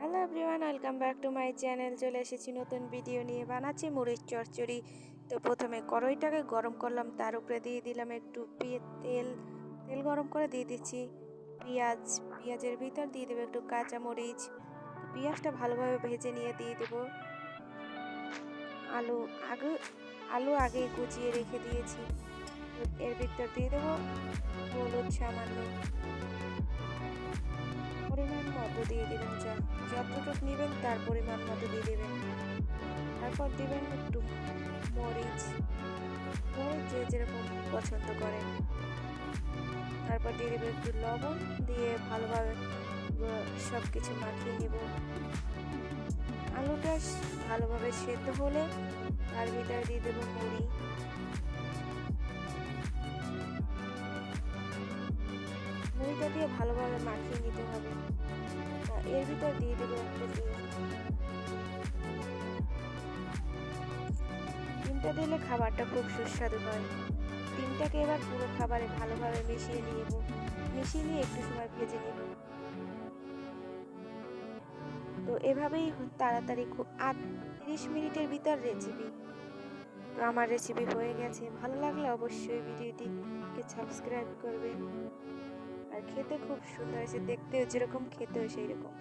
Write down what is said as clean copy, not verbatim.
Hello everyone, welcome back to my channel. চলে এসেছি নতুন ভিডিও নিয়ে। বানাচ্ছি মুড়ির চচ্চড়ি। তো প্রথমে কড়াইটাকে গরম করলাম, তার উপরে দিয়ে দিলাম একটু তেল। তেল গরম করে দিয়ে দিচ্ছি পেঁয়াজের ভিতর দিয়ে দেবো একটু কাঁচামরিচ। পেঁয়াজটা ভালোভাবে ভেজে নিয়ে দিয়ে দেবো আলু। আগে আলু আগেই কুচিয়ে রেখে দিয়েছি। এর ভিতর দিয়ে দেবো হলুদ সামান্য, পরিমাণ মতো দিয়ে দেবেন। যতটুকু নেবেন তার পরিমাণ মতো দিয়ে দেবেন। তারপর দেবেন একটু মরিচ, যে যেরকম পছন্দ করেন। তারপর দিয়ে দেবো একটু লবণ, দিয়ে ভালোভাবে সব কিছু মাখিয়ে নেব। আলুটা ভালোভাবে সেদ্ধ হলে তার ভিতরে দিয়ে দেবো মুড়িটা দিয়ে ভালোভাবে মাখিয়ে নিতে হবে। এর ভিতর দিয়ে দেবো একটা ডিমটা দিলে খাবারটা খুব সুস্বাদু হয়। ডিমটাকে এবার পুরো খাবারে ভালোভাবে মিশিয়ে নিয়ে একটু সময় ভেজে নেব। তো এভাবেই তাড়াতাড়ি 30 মিনিটের ভিতর রেসিপি। তো আমার রেসিপি হয়ে গেছে। ভালো লাগলে অবশ্যই ভিডিওটিকে সাবস্ক্রাইব করবেন। আর খেতে খুব সুন্দর হয়েছে, দেখতেও যেরকম খেতেও সেই রকম।